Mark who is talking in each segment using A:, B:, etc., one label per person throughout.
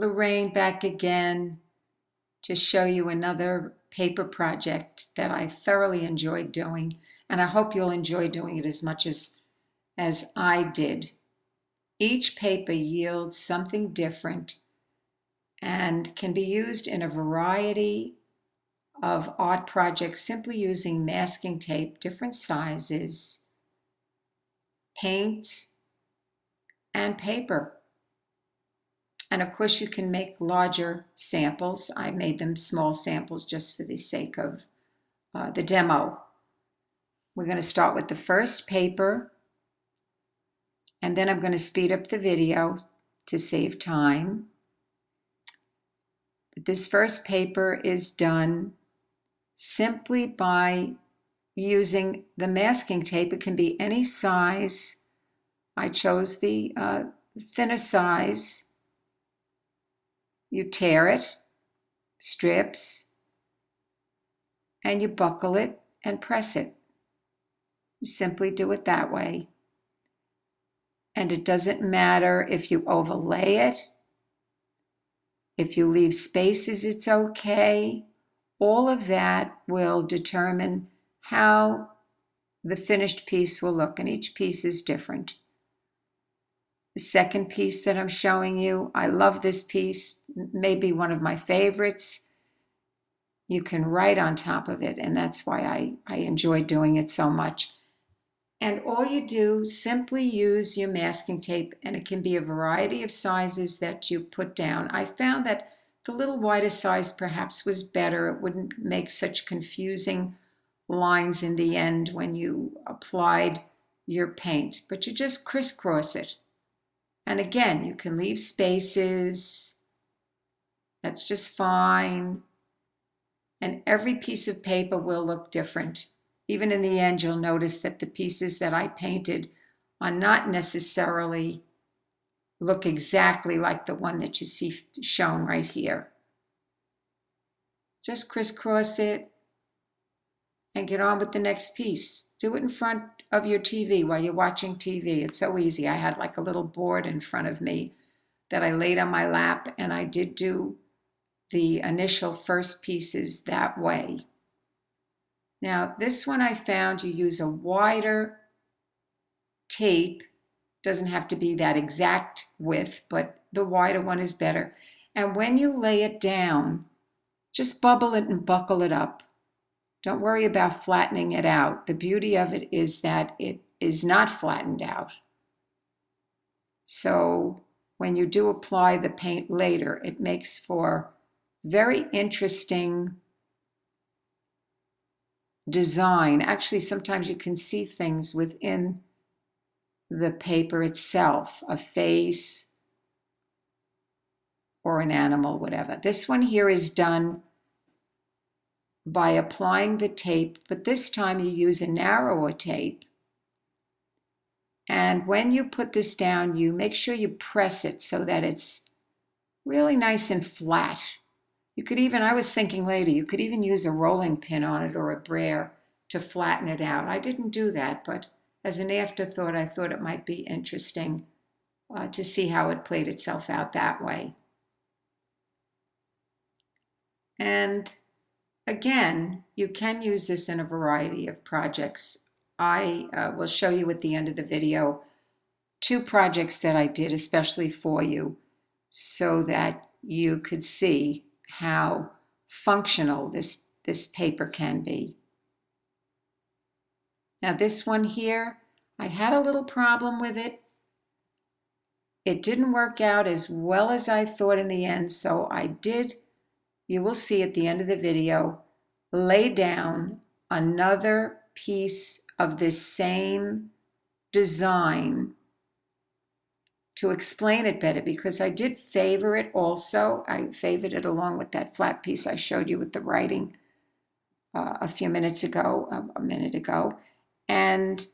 A: Lorraine back again to show you another paper project that I thoroughly enjoyed doing, and I hope you'll enjoy doing it as much as I did. Each paper yields something different and can be used in a variety of art projects simply using masking tape, different sizes, paint, and paper. And of course, you can make larger samples. I made them small samples just for the sake of the demo. We're going to start with the first paper, and then I'm going to speed up the video to save time. But this first paper is done simply by using the masking tape. It can be any size. I chose the thinner size. You tear it, strips, and you buckle it and press it. You simply do it that way. And it doesn't matter if you overlay it, if you leave spaces, it's okay. All of that will determine how the finished piece will look, and each piece is different. The second piece that I'm showing you, I love this piece, maybe one of my favorites. You can write on top of it, and that's why I enjoy doing it so much. And all you do, simply use your masking tape, and it can be a variety of sizes that you put down. I found that the little wider size perhaps was better. It wouldn't make such confusing lines in the end when you applied your paint, but you just crisscross it. And again, you can leave spaces. That's just fine. And every piece of paper will look different. Even in the end, you'll notice that the pieces that I painted are not necessarily look exactly like the one that you see shown right here. Just crisscross it and get on with the next piece. Do it in front of your TV while you're watching TV. It's so easy. I had like a little board in front of me that I laid on my lap, and I did do the initial first pieces that way. Now, this one I found you use a wider tape. Doesn't have to be that exact width, but the wider one is better. And when you lay it down, just bubble it and buckle it up. Don't worry about flattening it out. The beauty of it is that it is not flattened out. So when you do apply the paint later, it makes for very interesting design. Actually, sometimes you can see things within the paper itself, a face or an animal, whatever. This one here is done by applying the tape, but this time you use a narrower tape. And when you put this down, you make sure you press it so that it's really nice and flat. You could even, I was thinking later, you could even use a rolling pin on it or a brayer to flatten it out. I didn't do that, but as an afterthought, I thought it might be interesting to see how it played itself out that way. And again, you can use this in a variety of projects. I will show you at the end of the video 2 projects that I did especially for you so that you could see how functional this paper can be. Now this one here, I had a little problem with it. It didn't work out as well as I thought in the end, so I did, you will see at the end of the video, lay down another piece of this same design to explain it better, because I did favor it also. I favored it along with that flat piece I showed you with the writing a minute ago. And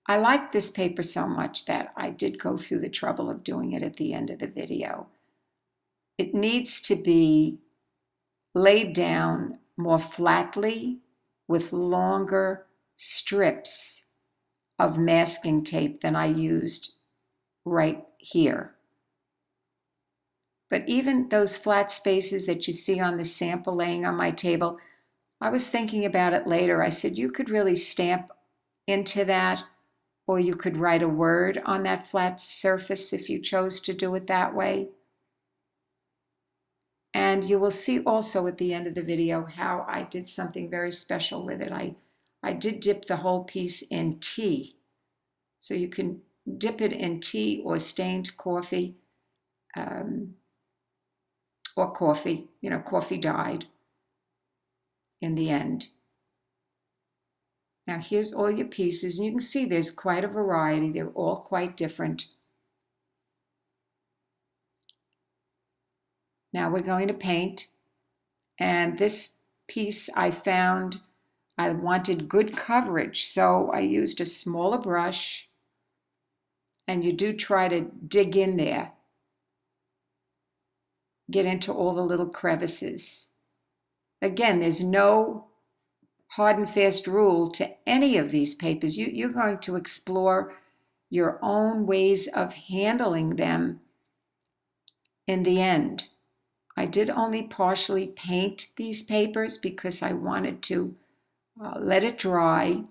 A: I like this paper so much that I did go through the trouble of doing it at the end of the video. It needs to be laid down more flatly with longer strips of masking tape than I used right here. But even those flat spaces that you see on the sample laying on my table, I was thinking about it later. I said, you could really stamp into that, or you could write a word on that flat surface if you chose to do it that way. And you will see also at the end of the video how I did something very special with it. I did dip the whole piece in tea. So you can dip it in tea or stained coffee, or coffee, coffee dyed in the end. Now here's all your pieces, and you can see there's quite a variety. They're all quite different. Now we're going to paint, and this piece I found I wanted good coverage, so I used a smaller brush, and you do try to dig in there, get into all the little crevices. Again, there's no hard and fast rule to any of these papers. You're going to explore your own ways of handling them in the end. I did only partially paint these papers because I wanted to let it dry,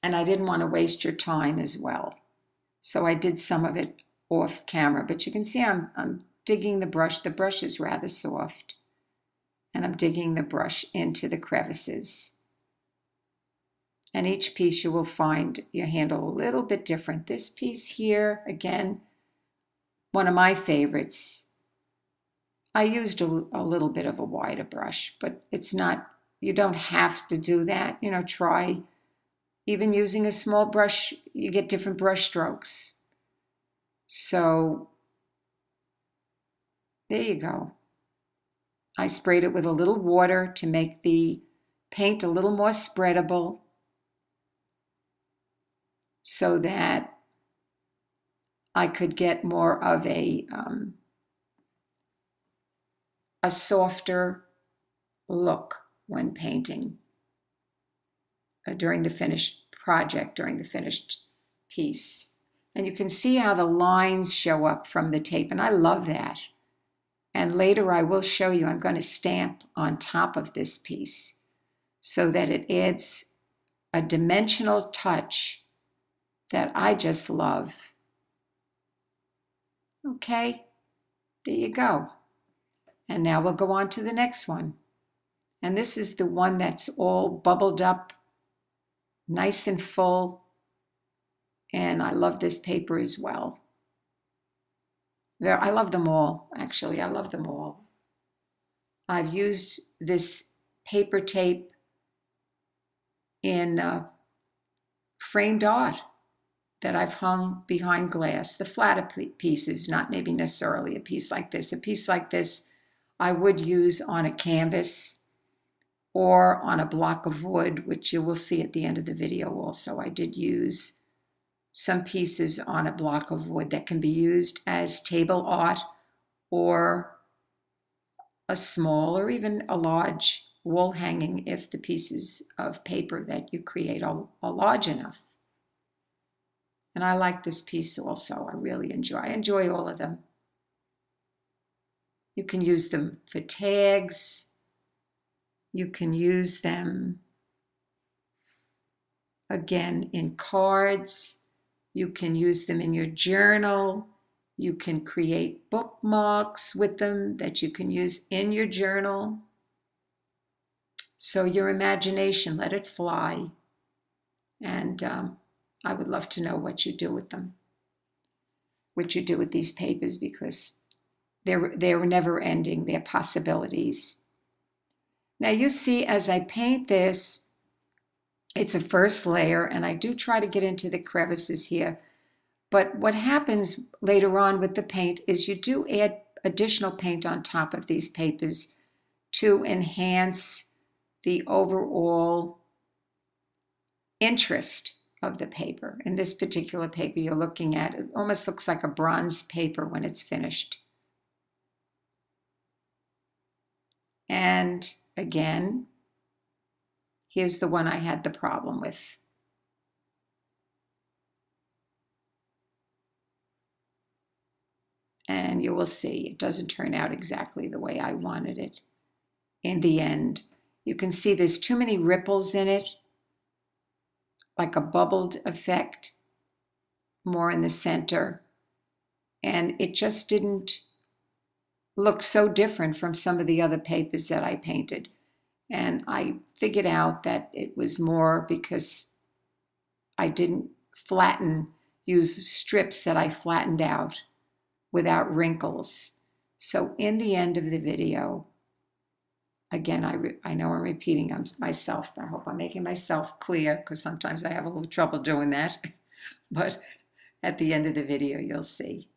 A: and I didn't want to waste your time as well. So I did some of it off camera, but you can see I'm digging the brush. The brush is rather soft, and I'm digging the brush into the crevices. And each piece you will find you handle a little bit different. This piece here, again, one of my favorites. I used a little bit of a wider brush, but it's not, you don't have to do that. Try even using a small brush, you get different brush strokes. So there you go. I sprayed it with a little water to make the paint a little more spreadable so that I could get more of a softer look when painting during the finished project, during the finished piece. And you can see how the lines show up from the tape, and I love that. And later I will show you, I'm going to stamp on top of this piece so that it adds a dimensional touch that I just love. Okay, there you go. And now we'll go on to the next one. And this is the one that's all bubbled up, nice and full. And I love this paper as well. I love them all, actually. I love them all. I've used this paper tape in framed art that I've hung behind glass, the flatter pieces, not maybe necessarily a piece like this. A piece like this I would use on a canvas or on a block of wood, which you will see at the end of the video also. I did use some pieces on a block of wood that can be used as table art or a small or even a large wall hanging if the pieces of paper that you create are large enough. And I like this piece also. I really enjoy. I enjoy all of them. You can use them for tags. You can use them, again, in cards. You can use them in your journal. You can create bookmarks with them that you can use in your journal. So your imagination, let it fly. And I would love to know what you do with them, what you do with these papers, because they're never ending, they're possibilities. Now you see, as I paint this, it's a first layer, and I do try to get into the crevices here. But what happens later on with the paint is you do add additional paint on top of these papers to enhance the overall interest of the paper. In this particular paper you're looking at, it almost looks like a bronze paper when it's finished. And again, here's the one I had the problem with. and you will see it doesn't turn out exactly the way I wanted it in the end. You can see there's too many ripples in it, like a bubbled effect, more in the center. And it just didn't look so different from some of the other papers that I painted. And I figured out that it was more because I didn't use strips that I flattened out without wrinkles. So in the end of the video, again, I know I'm repeating myself, but I hope I'm making myself clear because sometimes I have a little trouble doing that. But at the end of the video, you'll see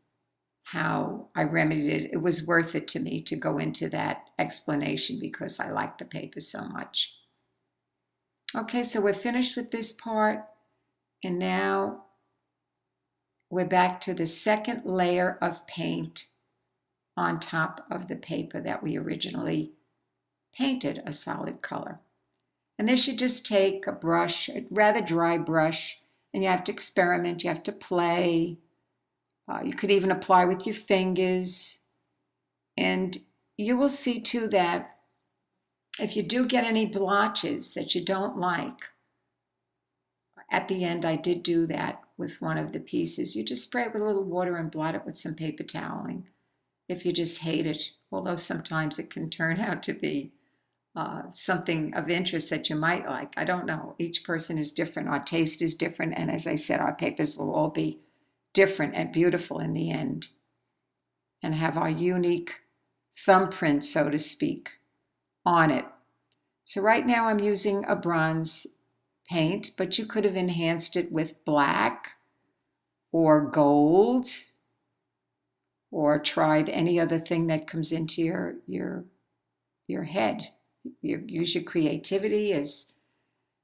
A: how I remedied it. It was worth it to me to go into that explanation because I like the paper so much. Okay, so we're finished with this part, and now we're back to the second layer of paint on top of the paper that we originally painted a solid color. And this should just take a brush, a rather dry brush, and you have to experiment, you have to play. You could even apply with your fingers. And you will see too that if you do get any blotches that you don't like, at the end I did do that with one of the pieces. You just spray it with a little water and blot it with some paper toweling if you just hate it, although sometimes it can turn out to be something of interest that you might like. I don't know. Each person is different. Our taste is different. And as I said, our papers will all be different and beautiful in the end and have our unique thumbprint, so to speak, on it. So right now I'm using a bronze paint, but you could have enhanced it with black or gold or tried any other thing that comes into your head. Use your creativity as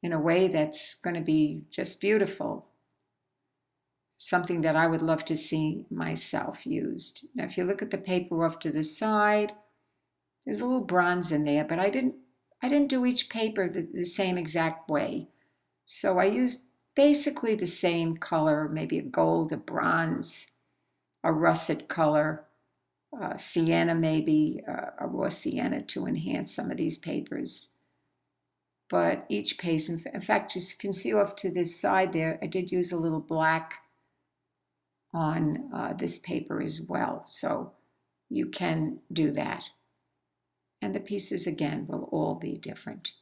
A: in a way that's going to be just beautiful. Something that I would love to see myself used. Now, if you look at the paper off to the side, there's a little bronze in there, but I didn't do each paper the same exact way. So I used basically the same color, maybe a gold, a bronze, a russet color, sienna maybe, a raw sienna to enhance some of these papers. But each page, in fact, you can see off to the side there, I did use a little black on this paper as well. So you can do that. And the pieces, again, will all be different.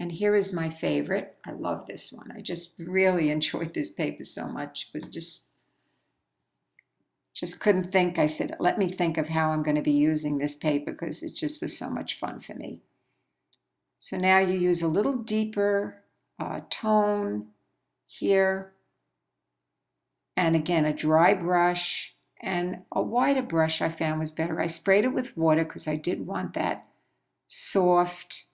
A: And here is my favorite. I love this one. I just really enjoyed this paper so much. It was just couldn't think. I said, let me think of how I'm going to be using this paper because it just was so much fun for me. So now you use a little deeper tone here. And again, a dry brush and a wider brush I found was better. I sprayed it with water because I did want that soft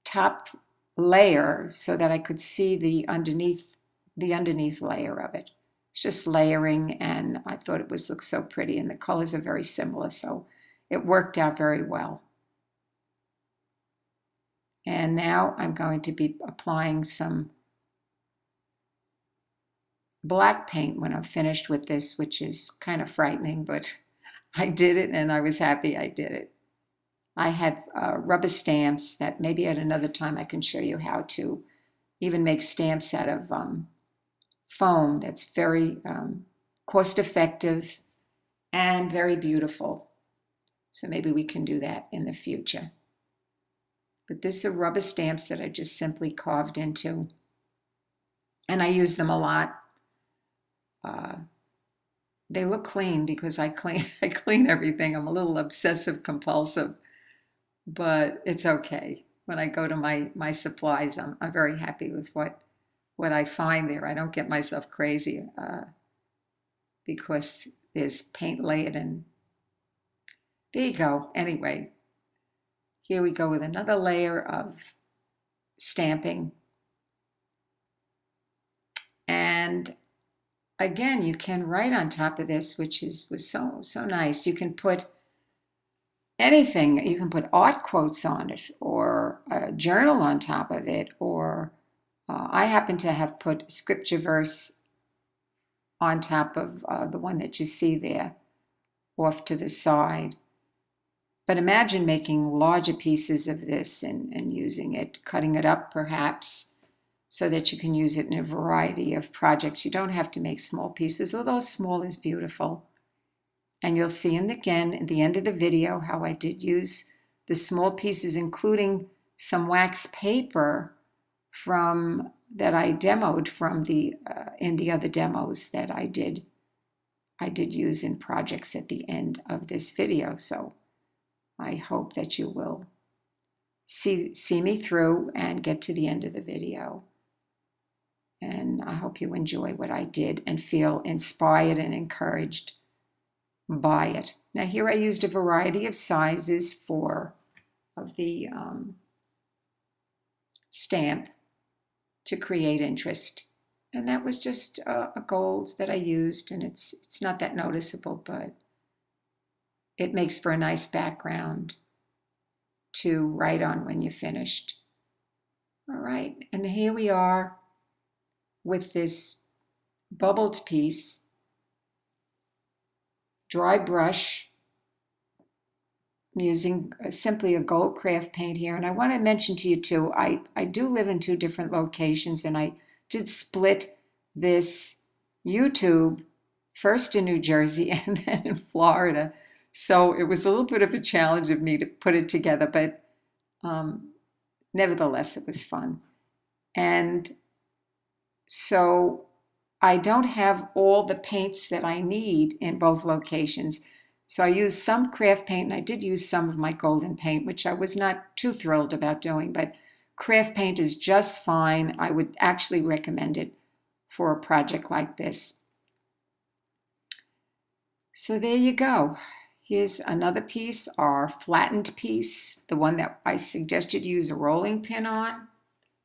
A: top layer so that I could see the underneath layer of it. It's just layering, and I thought it looked so pretty, and the colors are very similar, so it worked out very well. And now I'm going to be applying some black paint when I'm finished with this, which is kind of frightening, but I did it and I was happy I did it. I had rubber stamps that maybe at another time I can show you how to even make stamps out of foam that's very cost effective and very beautiful. So maybe we can do that in the future. But these are rubber stamps that I just simply carved into, and I use them a lot. They look clean because I clean everything. I'm a little obsessive compulsive, but it's okay. When I go to my supplies, I'm very happy with what I find there. I don't get myself crazy because there's paint layered, and there you go. Anyway, here we go with another layer of stamping. And again, you can write on top of this, which was so nice. You can put anything. You can put art quotes on it, or a journal on top of it, or I happen to have put scripture verse on top of the one that you see there off to the side. But imagine making larger pieces of this and using it, cutting it up perhaps, so that you can use it in a variety of projects. You don't have to make small pieces, although small is beautiful. And you'll see again at the end of the video how I did use the small pieces, including some wax paper that I demoed from in the other demos that I did use in projects at the end of this video. So I hope that you will see me through and get to the end of the video. And I hope you enjoy what I did and feel inspired and encouraged by it. Now here I used a variety of sizes of the stamp to create interest. And that was just a gold that I used, and it's not that noticeable, but it makes for a nice background to write on when you're finished. All right, and here we are with this bubbled piece, dry brush. I'm using simply a gold craft paint here. And I want to mention to you too, I do live in 2 different locations, and I did split this YouTube first in New Jersey and then in Florida. So it was a little bit of a challenge of me to put it together, but nevertheless, it was fun. And so I don't have all the paints that I need in both locations. So I used some craft paint, and I did use some of my golden paint, which I was not too thrilled about doing, but craft paint is just fine. I would actually recommend it for a project like this. So there you go. Here's another piece, our flattened piece, the one that I suggested you use a rolling pin on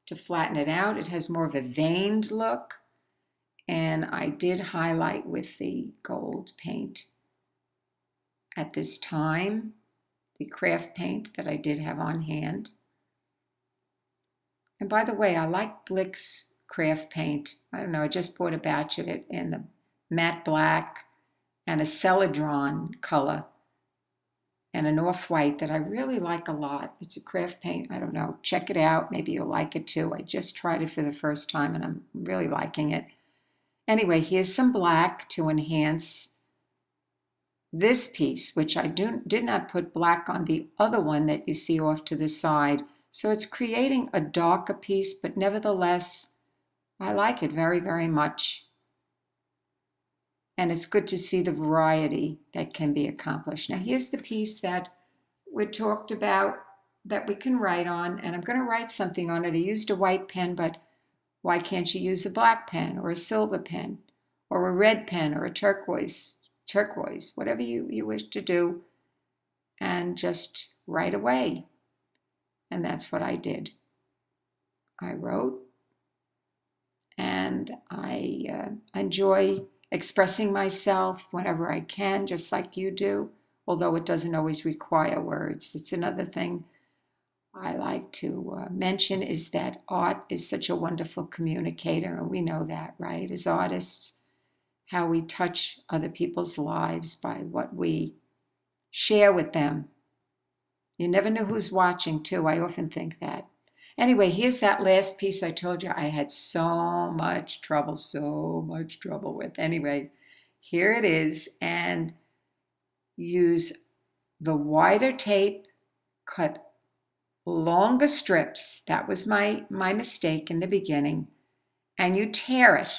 A: to flatten it out. It has more of a veined look, and I did highlight with the gold paint at this time, the craft paint that I did have on hand. And by the way, I like Blick's craft paint. I don't know, I just bought a batch of it in the matte black and a celadron color and an off-white that I really like a lot. It's a craft paint. I don't know. Check it out. Maybe you'll like it too. I just tried it for the first time and I'm really liking it. Anyway, here's some black to enhance this piece, which I did not put black on the other one that you see off to the side. So it's creating a darker piece, but nevertheless, I like it very, very much. And it's good to see the variety that can be accomplished. Now here's the piece that we talked about that we can write on, and I'm going to write something on it. I used a white pen, but why can't you use a black pen or a silver pen or a red pen or a turquoise, whatever you wish to do, and just write away. And that's what I did. I wrote, and I enjoy expressing myself whenever I can, just like you do, although it doesn't always require words. That's another thing I like to mention, is that art is such a wonderful communicator, and we know that, right? As artists, how we touch other people's lives by what we share with them. You never know who's watching, too. I often think that. Anyway, here's that last piece I told you I had so much trouble with. Anyway, here it is, and use the wider tape, cut longer strips. That was my mistake in the beginning. And you tear it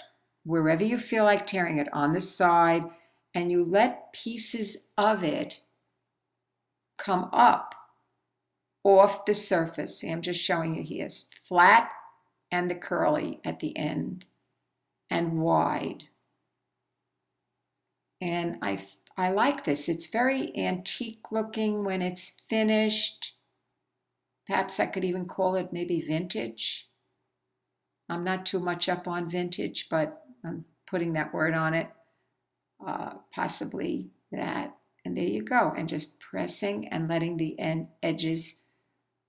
A: wherever you feel like tearing it, on the side, and you let pieces of it come up off the surface. See, I'm just showing you here. It's flat and the curly at the end and wide. And I like this. It's very antique looking when it's finished. Perhaps I could even call it maybe vintage. I'm not too much up on vintage, but I'm putting that word on it. Possibly that. And there you go. And just pressing and letting the edges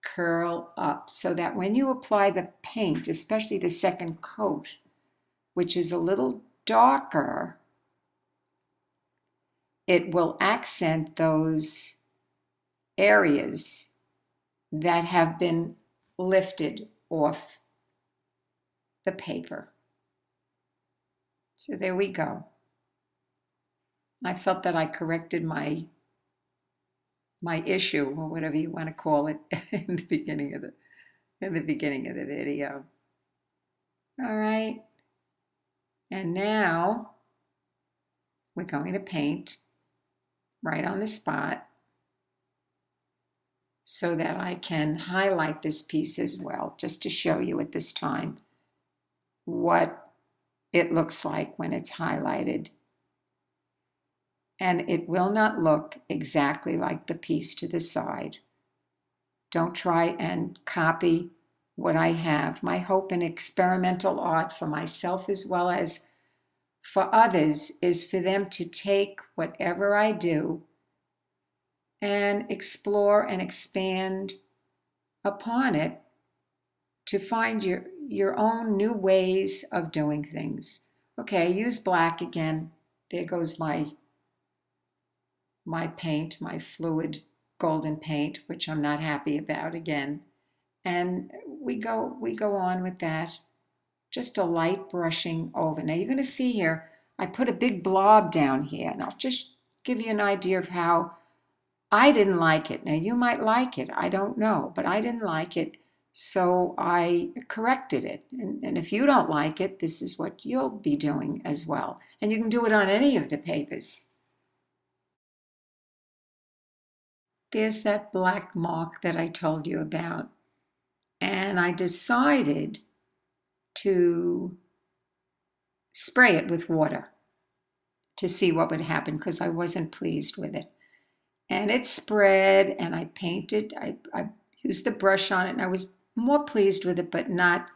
A: curl up so that when you apply the paint, especially the second coat, which is a little darker, it will accent those areas that have been lifted off the paper. So there we go. I felt that I corrected my issue, or whatever you want to call it, in the beginning of the video. All right. And now we're going to paint right on the spot so that I can highlight this piece as well, just to show you at this time what it looks like when it's highlighted. And it will not look exactly like the piece to the side. Don't try and copy what I have. My hope in experimental art for myself as well as for others is for them to take whatever I do and explore and expand upon it to find your own new ways of doing things. Okay, I use black again. There goes my paint, my fluid golden paint, which I'm not happy about again. And we go on with that. Just a light brushing over. Now you're going to see here, I put a big blob down here, and I'll just give you an idea of how I didn't like it. Now you might like it, I don't know, but I didn't like it, so I corrected it. And if you don't like it, this is what you'll be doing as well. And you can do it on any of the papers. There's that black mark that I told you about. And I decided to spray it with water to see what would happen because I wasn't pleased with it. And it spread and I painted, I used the brush on it and I was more pleased with it, but not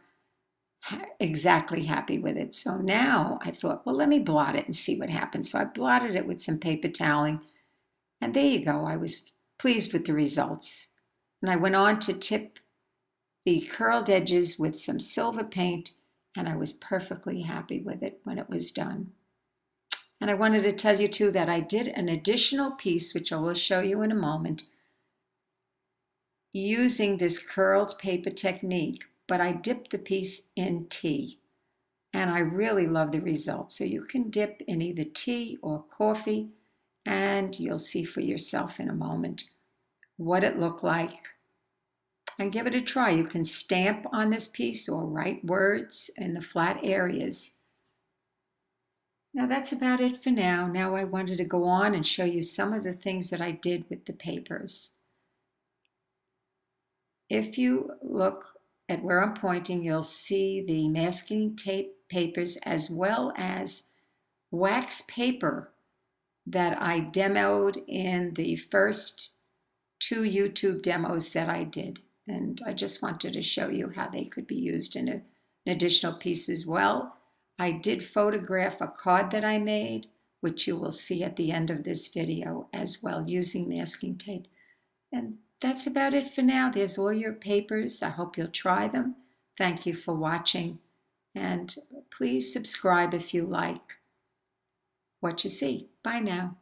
A: exactly happy with it. So now I thought, well, let me blot it and see what happens. So I blotted it with some paper toweling. And there you go. I was pleased with the results. And I went on to tip the curled edges with some silver paint, and I was perfectly happy with it when it was done. And I wanted to tell you too that I did an additional piece, which I will show you in a moment, using this curled paper technique, but I dipped the piece in tea. And I really love the result. So you can dip in either tea or coffee, and you'll see for yourself in a moment what it looked like. And give it a try. You can stamp on this piece or write words in the flat areas. Now that's about it for now. Now I wanted to go on and show you some of the things that I did with the papers. If you look at where I'm pointing, you'll see the masking tape papers as well as wax paper that I demoed in the first 2 YouTube demos that I did. And I just wanted to show you how they could be used in an additional piece as well. I did photograph a card that I made, which you will see at the end of this video as well, using masking tape. And that's about it for now. There's all your papers. I hope you'll try them. Thank you for watching. And please subscribe if you like what you see. Bye now.